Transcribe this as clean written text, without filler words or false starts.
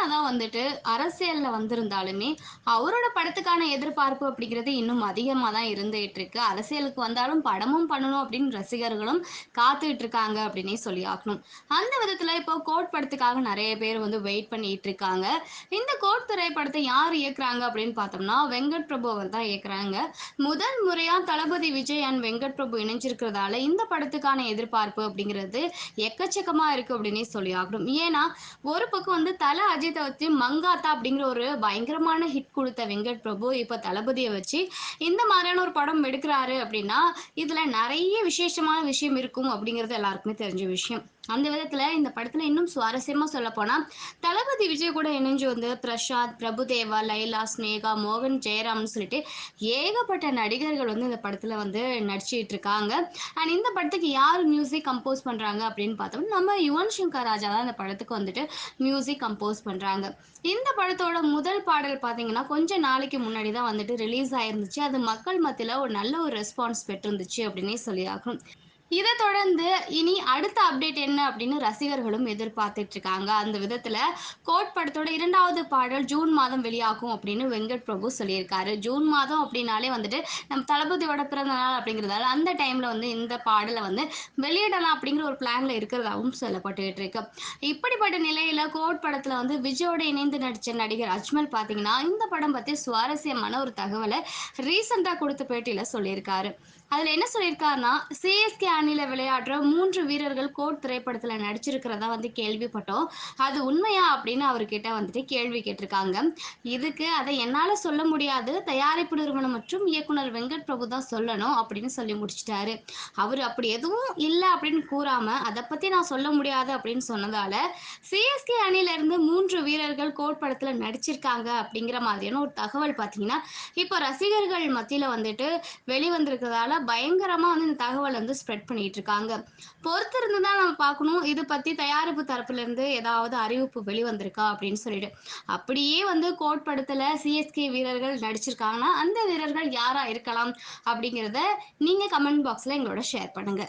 என்னதான் வந்துட்டு அரசியல்ல வந்திருந்தாலுமே, அவரோட படத்துக்கான எதிர்பார்ப்பு அப்படிங்கிறது இன்னும் அதிகமா தான் இருந்துட்டு இருக்கு. அரசியலுக்கு வந்தாலும் படமும் பண்ணணும் அப்படின்னு ரசிகர்களும் காத்துட்டு இருக்காங்க அப்படின்னே சொல்லி ஆகணும். அந்த விதத்துல இப்போ கோட் படத்துக்காக நெறைய பேர் வந்து வெயிட் பண்ணிட்டு இருக்காங்க. இந்த கோட் திரைப்படத்தை யார் இயக்குறாங்க அப்படின்னு பார்த்தோம்னா, வெங்கட் பிரபு அவர் தான் இயக்குறாங்க. முதல் முறையா தளபதி விஜய் அண்ட் வெங்கட் பிரபு இணைஞ்சிருக்கிறதால, இந்த படத்துக்கான எதிர்பார்ப்பு அப்படிங்கிறது எக்கச்சக்கமா இருக்கு அப்படின்னே சொல்லி ஆகணும். ஏன்னா, ஒரு பக்கம் வந்து தல அஜித்த வச்சு மங்காத்தா அப்படிங்கிற ஒரு பயங்கரமான ஹிட் குடுத்த வெங்கட் பிரபு, இப்ப தளபதிய வச்சு இந்த மாதிரியான ஒரு படம் எடுக்குறாரு அப்படின்னா, இதுல நெறைய விசேஷமான விஷயம் இருக்கும் அப்படிங்கிறது எல்லாருக்குமே தெரிஞ்ச விஷயம். அந்த விதத்துல இந்த படத்துல இன்னும் சுவாரஸ்யமா சொல்லப்போனா, தளபதி விஜய் கூட இணைஞ்சு வந்து பிரசாந்த், பிரபுதேவா, லைலா, சினேகா, மோகன், ஜெயராம்னு சொல்லிட்டு ஏகப்பட்ட நடிகர்கள் வந்து இந்த படத்துல வந்து நடிச்சிட்டு இருக்காங்க. அண்ட் இந்த படத்துக்கு யார் மியூசிக் கம்போஸ் பண்றாங்க அப்படின்னு பார்த்தோம்னா, நம்ம யுவன் சங்கர் ராஜா தான் இந்த படத்துக்கு வந்துட்டு மியூசிக் கம்போஸ் பண்றாங்க. இந்த படத்தோட முதல் பாடல் பார்த்தீங்கன்னா, கொஞ்ச நாளைக்கு முன்னாடி தான் வந்துட்டு ரிலீஸ் ஆயிருந்துச்சு. அது மக்கள் மத்தியில ஒரு நல்ல ஒரு ரெஸ்பான்ஸ் பெற்றிருந்துச்சு அப்படின்னே சொல்லி ஆகணும். இத தொடர்ந்து இனி அடுத்த அப்டேட் என்ன அப்படின்னு ரசிகர்களும் எதிர்பார்த்துட்டு இருக்காங்க. அந்த விதத்துல கோட் படத்தோட 2வது பாடல் ஜூன் மாதம் வெளியாகும் அப்படின்னு வெங்கட் பிரபு சொல்லியிருக்காரு. ஜூன் மாதம் அப்படின்னாலே வந்துட்டு நம்ம தளபதியோட பிறந்த நாள் அப்படிங்கிறதால அந்த டைம்ல வந்து இந்த பாடல வந்து வெளியிடலாம் அப்படிங்கிற ஒரு பிளான்ல இருக்கிறதாவும் சொல்லப்பட்டுட்டு இருக்கு. இப்படிப்பட்ட நிலையில கோட் படத்துல வந்து விஜயோட இணைந்து நடிச்ச நடிகர் அஜ்மல் பாத்தீங்கன்னா, இந்த படம் பத்தி சுவாரஸ்யமான ஒரு தகவல ரீசென்ட்டா குடுத்த பேட்டியில சொல்லியிருக்காரு. அதுல என்ன சொல்லியிருக்காருன்னா, சிஎஸ்கே அணியில விளையாடுற 3 வீரர்கள் கோட் திரைப்படத்துல நடிச்சிருக்கிறதா வந்து கேள்விப்பட்டோம். அது உண்மையா? அப்படின்னு அவர்கிட்ட வந்துட்டு கேள்வி கேட்டிருக்காங்க. இதுக்கு அத என்னால சொல்ல முடியாது. தயாரிப்பு நிறுவனம் மற்றும் இயக்குனர் வெங்கட் பிரபு தான் சொல்லணும் அப்படின்னு சொல்லி முடிச்சுட்டாரு. அவரு அப்படி எதுவும் இல்ல அப்படின்னு கூறாம, அத பத்தி நான் சொல்ல முடியாது அப்படின்னு சொன்னதால, சிஎஸ்கே அணியில இருந்து 3 வீரர்கள் கோட் படத்துல நடிச்சிருக்காங்க அப்படிங்கிற மாதிரியான ஒரு தகவல் பார்த்தீங்கன்னா, இப்போ ரசிகர்கள் மத்தியில வந்துட்டு வெளிவந்திருக்கிறதால பயங்கரமா வந்து இந்த தகவல் வந்து ஸ்ப்ரெட் பண்ணிட்டு இருக்காங்க. பொறுத்திருந்து தான் நம்ம பார்க்கணும். இது பத்தி தயாரிப்பு தரப்புல இருந்து ஏதாவது அறிவிப்பு வெளிவந்திருக்கா அப்படின்னு சொல்லிட்டு. அப்படியே வந்து கோட் படத்துல சிஎஸ்கே வீரர்கள் நடிச்சிருக்காங்கன்னா, அந்த வீரர்கள் யாரா இருக்கலாம் அப்படிங்கிறத நீங்க கமெண்ட் பாக்ஸ்ல எங்களோட ஷேர் பண்ணுங்க.